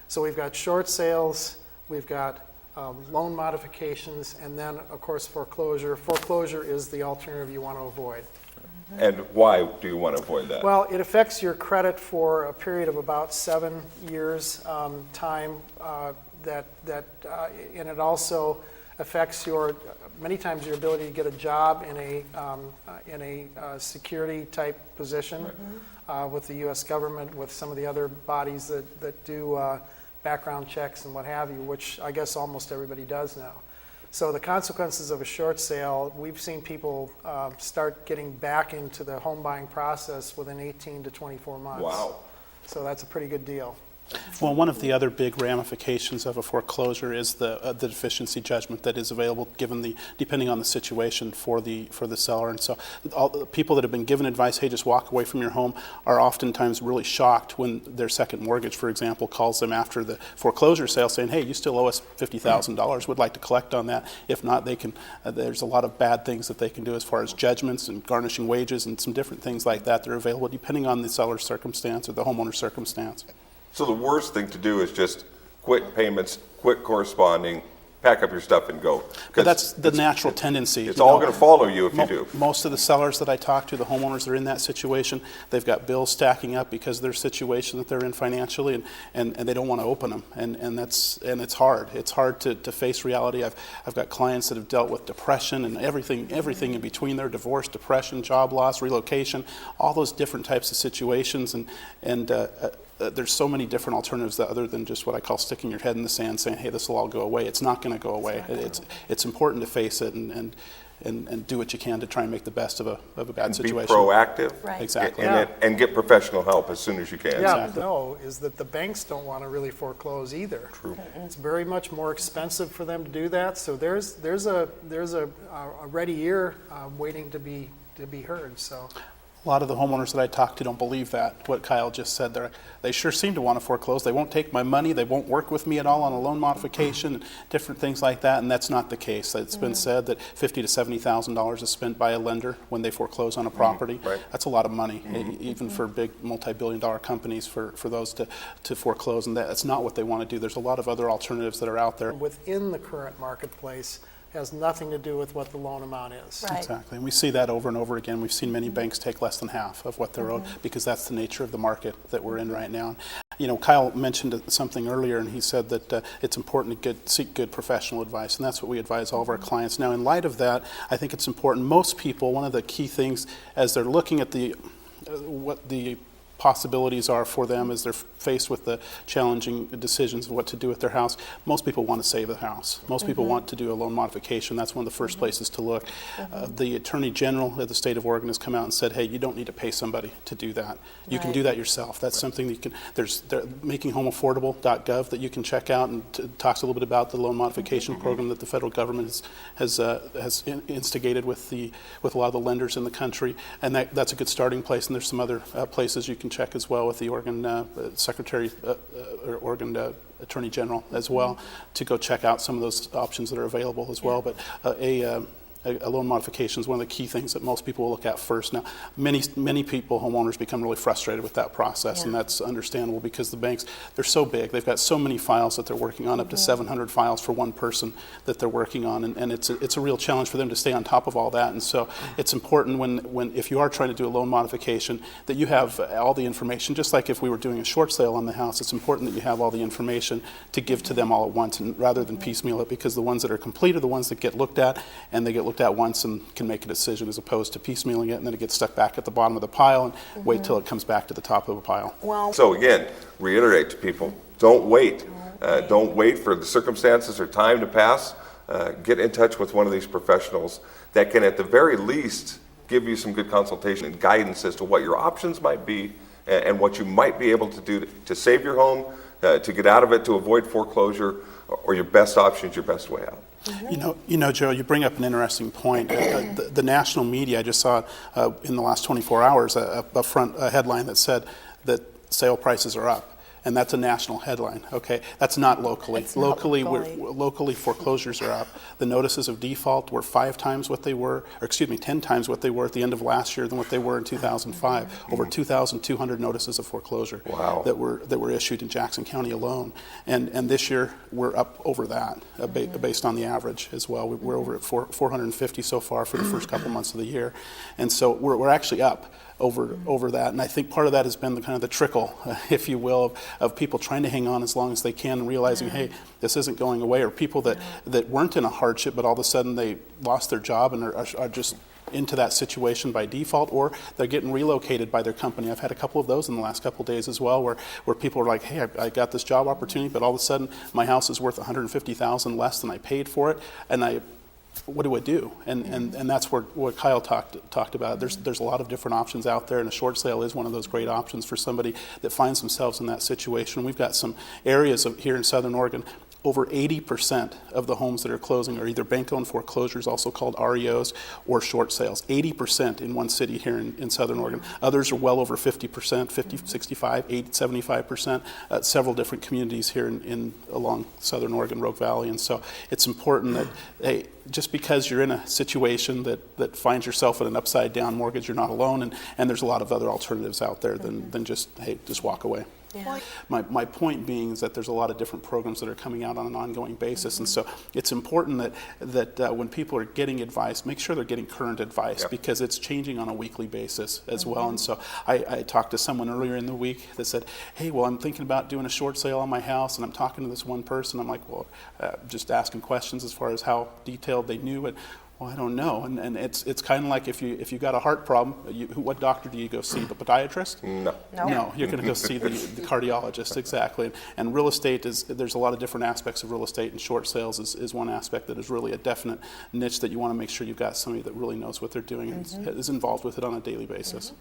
So we've got short sales, we've got loan modifications, and then, of course, foreclosure. Foreclosure is the alternative you want to avoid. And why do you want to avoid that? Well, it affects your credit for a period of about 7 years time, and it also affects many times your ability to get a job in a security type position with the U.S. government, with some of the other bodies that do background checks and what have you, which I guess almost everybody does now. So the consequences of a short sale, we've seen people start getting back into the home buying process within 18 to 24 months. Wow. So that's a pretty good deal. Well, one of the other big ramifications of a foreclosure is the deficiency judgment that is available, depending on the situation for the seller. And so, all the people that have been given advice, hey, just walk away from your home, are oftentimes really shocked when their second mortgage, for example, calls them after the foreclosure sale, saying, hey, you still owe us $50,000. Would like to collect on that. If not, they can. There's a lot of bad things that they can do as far as judgments and garnishing wages and some different things like that that are available, depending on the seller's circumstance or the homeowner's circumstance. So the worst thing to do is just quit payments, quit corresponding, pack up your stuff and go. But that's the natural tendency. It's all going to follow you if you do. Most of the sellers that I talk to, the homeowners that are in that situation, they've got bills stacking up because of their situation that they're in financially, and they don't want to open them. And it's hard. It's hard to face reality. I've got clients that have dealt with depression and everything in between there: divorce, depression, job loss, relocation, all those different types of situations, and there's so many different alternatives that other than just what I call sticking your head in the sand saying, hey, this will all go away. It's not going to go away. It's important to face it and do what you can to try and make the best of a bad situation. Be proactive. Right. Exactly. And get professional help as soon as you can. Yeah, Exactly. no, is that the banks don't want to really foreclose either. True. It's very much more expensive for them to do that. So there's a ready ear waiting to be heard. So. A lot of the homeowners that I talk to don't believe that, what Kyle just said there. They sure seem to want to foreclose. They won't take my money. They won't work with me at all on a loan modification and different things like that, and that's not the case. It's been said that $50,000 to $70,000 is spent by a lender when they foreclose on a property. Right. That's a lot of money, even for big multi-billion-dollar companies for those to foreclose, and that's not what they want to do. There's a lot of other alternatives that are out there. Within the current marketplace has nothing to do with what the loan amount is. Right. Exactly, and we see that over and over again. We've seen many banks take less than half of what they're owed because that's the nature of the market that we're in right now. You know, Kyle mentioned something earlier, and he said that it's important to seek good professional advice, and that's what we advise all of our clients. Now, in light of that, I think it's important. Most people, one of the key things as they're looking at what the possibilities are for them as they're faced with the challenging decisions of what to do with their house, most people want to save the house. Most people want to do a loan modification. That's one of the first places to look. The Attorney General of the state of Oregon has come out and said, hey, you don't need to pay somebody to do that. You can do that yourself. That's something that you can, there's makinghomeaffordable.gov that you can check out, and talks a little bit about the loan modification program that the federal government has instigated with a lot of the lenders in the country, and that's a good starting place. And there's some other places you can check as well with the Oregon Oregon Attorney General as well, to go check out some of those options that are available as well. But a loan modification is one of the key things that most people will look at first. Now, many people, homeowners, become really frustrated with that process, and that's understandable because the banks, they're so big. They've got so many files that they're working on, up to 700 files for one person that they're working on, and it's a real challenge for them to stay on top of all that. And so it's important if you are trying to do a loan modification that you have all the information, just like if we were doing a short sale on the house. It's important that you have all the information to give to them all at once, and rather than piecemeal it, because the ones that are complete are the ones that get looked at, and they get looked at once and can make a decision, as opposed to piecemealing it and then it gets stuck back at the bottom of the pile and wait till it comes back to the top of the pile. Well, So again, reiterate to people, don't wait. Don't wait for the circumstances or time to pass. Get in touch with one of these professionals that can at the very least give you some good consultation and guidance as to what your options might be and what you might be able to do to save your home, to get out of it, to avoid foreclosure, or your best options, your best way out. You know, Joe, you bring up an interesting point. The national media, I just saw in the last 24 hours a headline that said that sale prices are up. and that's a national headline, okay? That's not locally. It's not locally. Locally, foreclosures are up. The notices of default were 5 times what they were, or excuse me, 10 times what they were at the end of last year than what they were in 2005. Over 2,200 notices of foreclosure Wow. that were issued in Jackson County alone. And this year, we're up over that, based on the average as well. We're over at 450 so far for the first couple months of the year. And so we're actually up over that, and I think part of that has been the kind of the trickle, if you will, of people trying to hang on as long as they can and realizing, hey, this isn't going away, or people that weren't in a hardship, but all of a sudden they lost their job and are just into that situation by default, or they're getting relocated by their company. I've had a couple of those in the last couple of days as well, where people are like, hey, I got this job opportunity, but all of a sudden my house is worth $150,000 less than I paid for it, and what do I do? And that's what Kyle talked about. There's a lot of different options out there, and a short sale is one of those great options for somebody that finds themselves in that situation. We've got some areas here in Southern Oregon. Over 80% of the homes that are closing are either bank-owned foreclosures, also called REOs, or short sales. 80% in one city here in Southern Oregon. Others are well over 50%, 50, 65, 80, 75%. Several different communities here along Southern Oregon, Rogue Valley. And so it's important that, hey, just because you're in a situation that finds yourself in an upside-down mortgage, you're not alone, and there's a lot of other alternatives out there than just, hey, just walk away. Yeah. My point being is that there's a lot of different programs that are coming out on an ongoing basis, and so it's important that when people are getting advice, make sure they're getting current advice, because it's changing on a weekly basis as well. And so I talked to someone earlier in the week that said, hey, well, I'm thinking about doing a short sale on my house, and I'm talking to this one person. I'm like, well, just asking questions as far as how detailed they knew it. Well, I don't know, and it's kind of like if you got a heart problem, what doctor do you go see? The podiatrist? No, you're going to go see the cardiologist, exactly. And real estate there's a lot of different aspects of real estate, and short sales is one aspect that is really a definite niche that you want to make sure you've got somebody that really knows what they're doing and is involved with it on a daily basis.